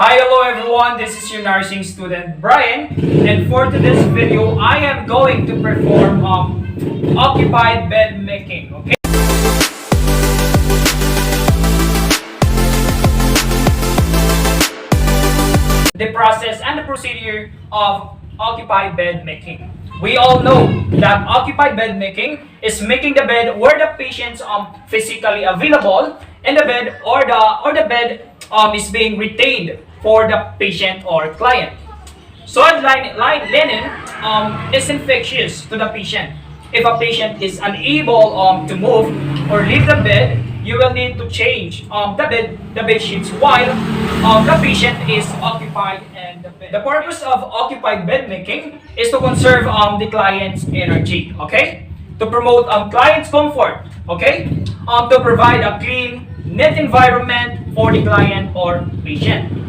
Hi, hello everyone. This is your nursing student Brian, and for today's video, I am going to perform occupied bed making. Okay. The process and the procedure of occupied bed making. We all know that occupied bed making is making the bed where the patient's physically available in the bed or the bed is being retained for the patient or client. Soiled linen is infectious to the patient. If a patient is unable to move or leave the bed, you will need to change the bed sheets while the patient is occupied in the bed. The purpose of occupied bed making is to conserve the client's energy, okay? To promote client's comfort, okay? To provide a clean, neat environment for the client or patient.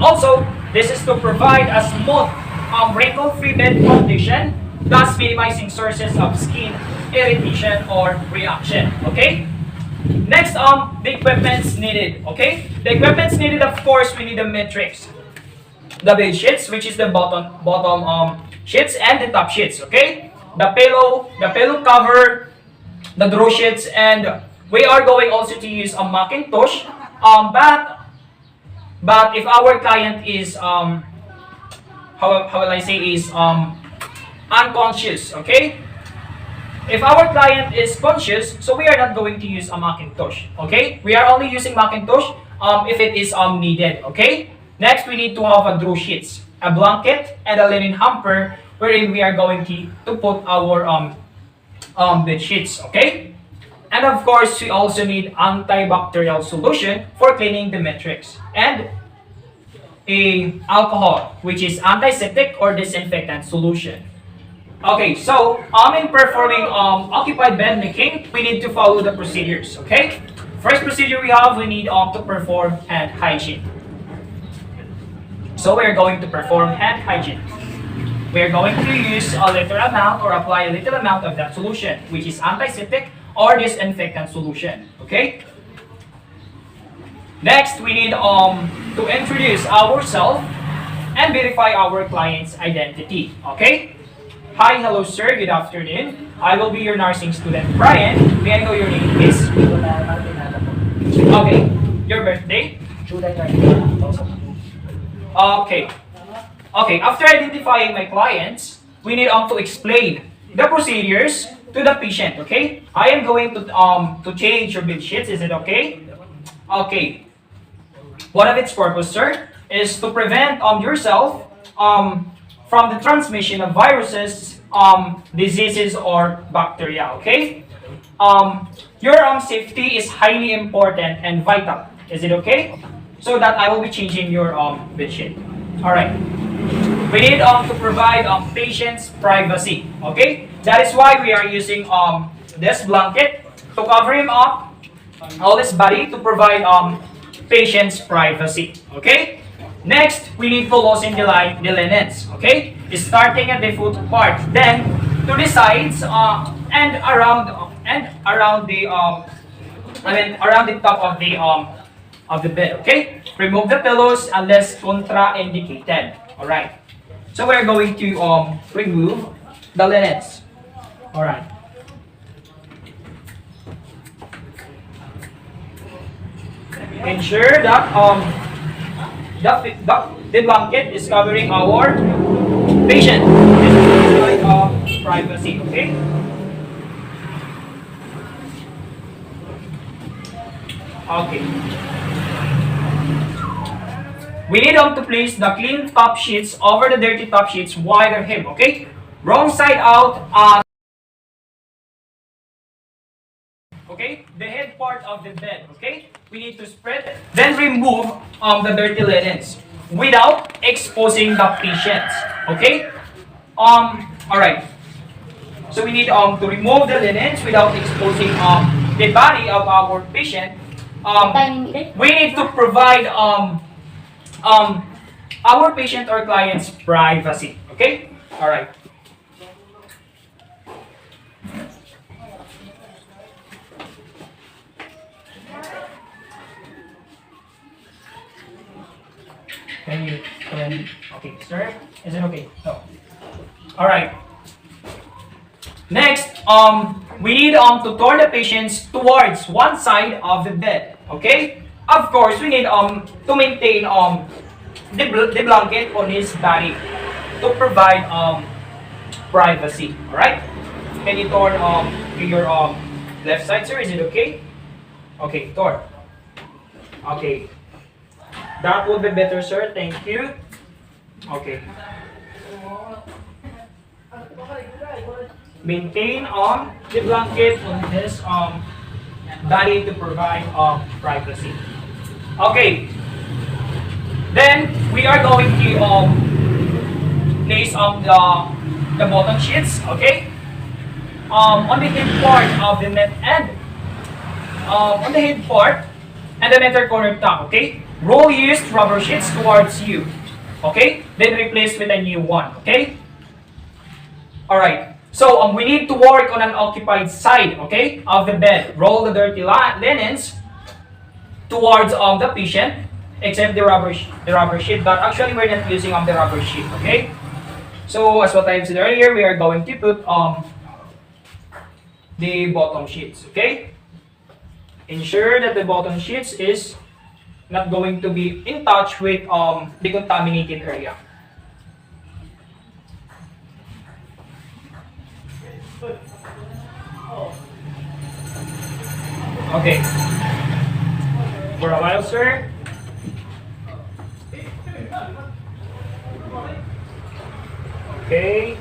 Also, this is to provide a smooth, wrinkle-free bed condition, thus minimizing sources of skin irritation or reaction. Okay. Next, the equipments needed. Okay. The equipments needed, of course, we need the matrix, the bed sheets, which is the bottom sheets, and the top sheets. Okay. The pillow cover, the drawsheets, and we are going also to use a Macintosh. But if our client is how will I say is unconscious, okay? If our client is conscious, so we are not going to use a Macintosh, okay? We are only using Macintosh if it is needed, okay? Next, we need to have a draw sheets, a blanket, and a linen hamper wherein we are going to put our bed sheets, okay? And of course, we also need antibacterial solution for cleaning the matrix and a alcohol, which is antiseptic or disinfectant solution. Okay, so in performing occupied bed making, we need to follow the procedures. Okay, first procedure we need to perform hand hygiene. So we are going to perform hand hygiene. We are going to use a little amount or apply a little amount of that solution, which is antiseptic or disinfectant solution. Okay. Next, we need to introduce ourselves and verify our client's identity. Okay. Hi, hello, sir. Good afternoon. I will be your nursing student, Brian. May I know your name, please? Okay. Your birthday? Okay. Okay. After identifying my clients, we need to explain the procedures to the patient, okay? I am going to change your bed sheets. Is it okay? Okay. One of its purpose, sir, is to prevent yourself from the transmission of viruses, diseases, or bacteria. Okay. Your safety is highly important and vital. Is it okay? So that I will be changing your bed sheet. All right. We need to provide patient's privacy. Okay. That is why we are using this blanket to cover him up, all his body, to provide patient's privacy. Okay. Next, we need to loosen the linens. Okay, starting at the foot part, then to the sides and around the around the top of the bed. Okay. Remove the pillows unless contraindicated. All right. So we are going to remove the linens. All right. Ensure that the blanket is covering our patient. This is privacy. Okay. Okay. We need to place the clean top sheets over the dirty top sheets wider him. Okay. Wrong side out. Okay, the head part of the bed. Okay, we need to spread it. Then remove the dirty linens without exposing the patients. Okay. All right. So we need to remove the linens without exposing the body of our patient. We need to provide our patient or client's privacy. Okay. All right. Can you turn? Okay, sir. Is it okay? No. All right. Next, we need to turn the patients towards one side of the bed. Okay. Of course, we need to maintain the blanket on his body to provide privacy. All right. Can you turn to your left side, sir? Is it okay? Okay, turn. Okay. That would be better, sir. Thank you. Okay. Maintain the blanket on his body to provide privacy. Okay. Then we are going to place the bottom sheets. Okay. On the head part of the net and on the head part and the metal corner top. Okay. Roll used rubber sheets towards you. Okay. Then replace with a new one. Okay. All right. So we need to work on an occupied side, okay, of the bed. Roll the dirty linens towards the patient, except the rubber sheet. But actually, we're not using the rubber sheet, okay. So as what I said earlier, we are going to put the bottom sheets, okay. Ensure that the bottom sheets is not going to be in touch with the contaminated area. Okay. For a while, sir. Okay.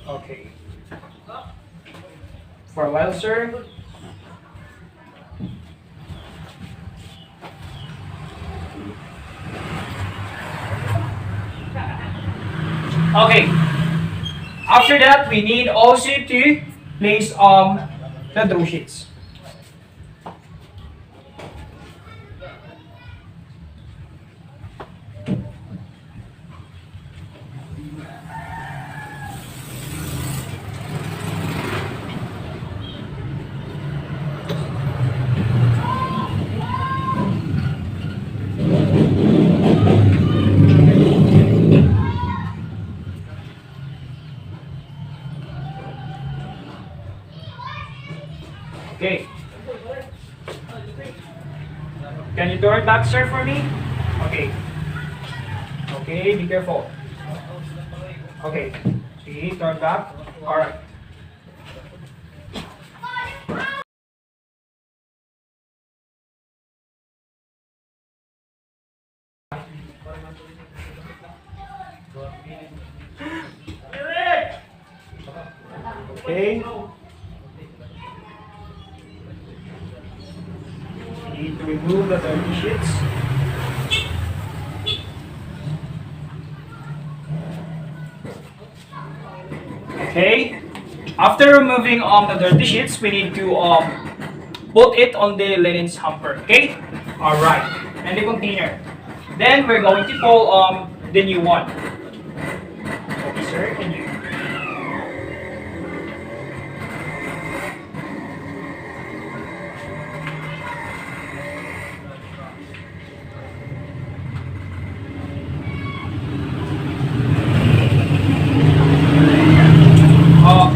Okay. For a while, sir. Okay. After that, we need also to place the drawsheets. Okay. Can you turn back, sir, for me? Okay. Okay, be careful. Okay. See, turn back. Alright. Okay. Need to remove the dirty sheets. Okay. After removing the dirty sheets, we need to put it on the linens hamper. Okay. All right. And the container. Then we're going to pull the new one. Okay, sir. Can you?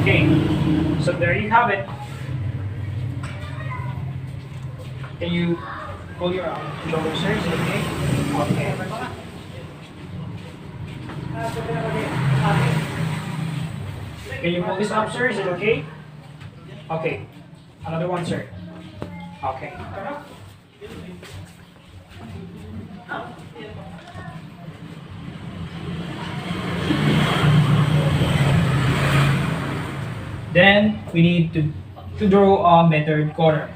Okay, so there you have it. Can you pull your shoulders, sir? Is it okay? Okay. Can you pull this up, sir? Is it okay? Okay. Another one, sir. Okay. Then we need to draw a measured corner.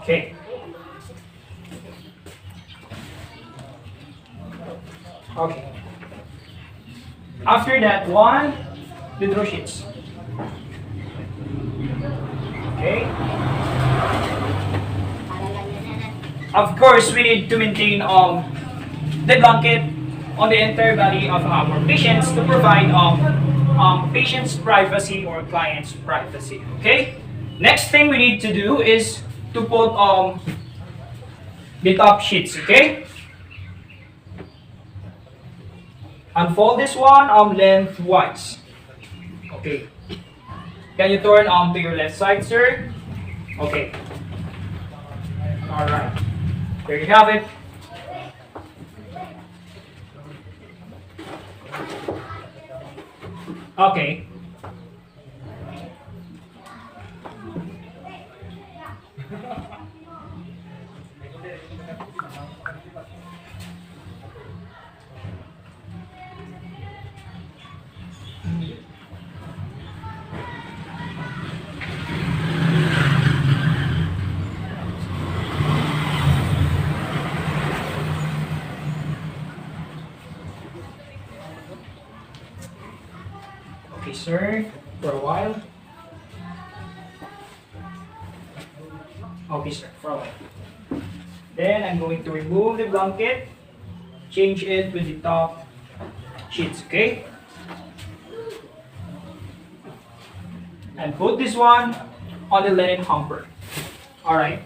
Okay. Okay. After that one, the drawsheets. Okay. Of course, we need to maintain the blanket on the entire body of our patients to provide patient's privacy or client's privacy. Okay. Next thing we need to do is to put the top sheets. Okay. Unfold this one lengthwise. Okay. Can you turn to your left side, sir? Okay. All right. There you have it. Okay. Okay, sir, for a while. Okay, sir, for a while. Then I'm going to remove the blanket, change it with the top sheets, okay? And put this one on the linen hamper. Alright.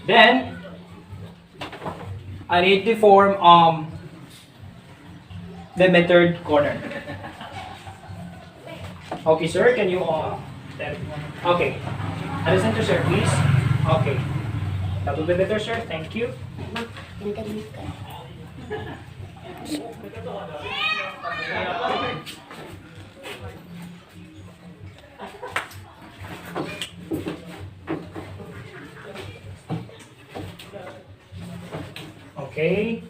Then I need to form the method corner. Okay, sir, can you okay. At the center, sir, please. Okay. That will be better, sir. Thank you. Okay.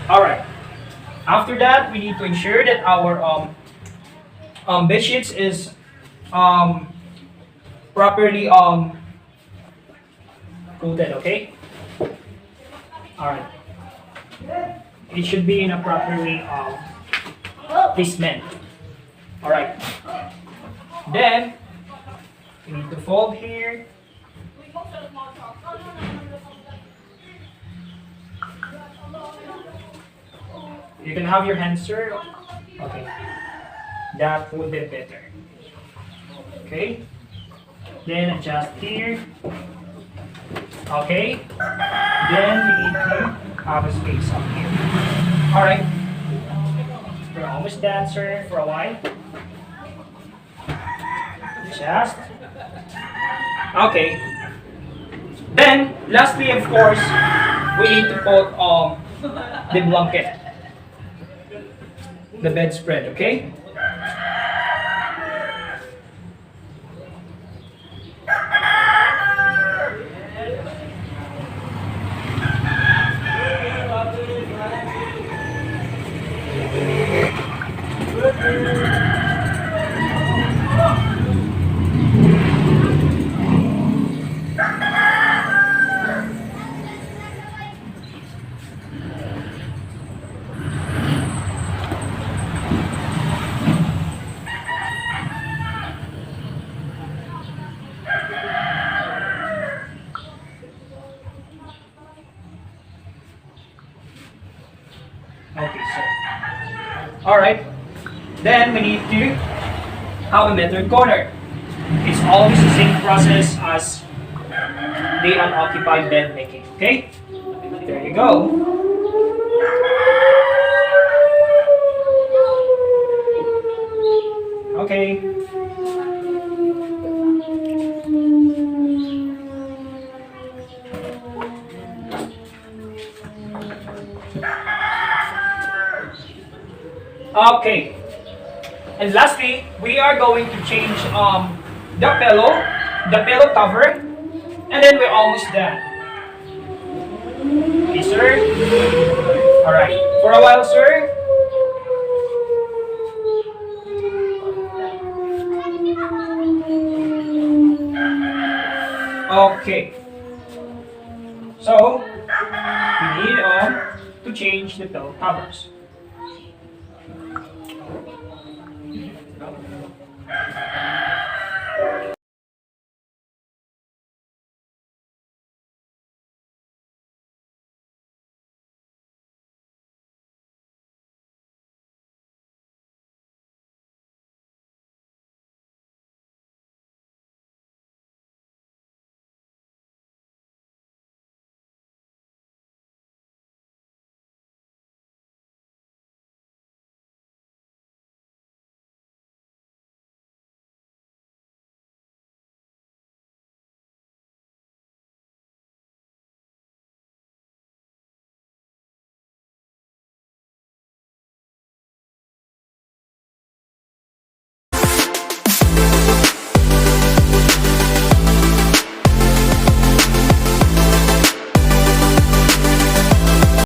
All right. After that, we need to ensure that our bed sheets is properly coated. Okay. All right. It should be in a properly placement. All right. Then we need to fold here. You can have your hands, sir. Okay. That would be better. Okay. Then adjust here. Okay. Then we need to have a space up here. Alright. We're almost done, sir, for a while. Adjust. Okay. Then, lastly, of course, we need to put the blanket. The bedspread, okay? Okay, sir. Alright. Then we need to have a method corner. It's always the same process as the unoccupied bed making. Okay? There you go. Okay. Okay. And lastly, we are going to change the pillow cover, and then we're almost done. Okay, sir. All right. For a while, sir. Okay. So we need to change the pillow covers.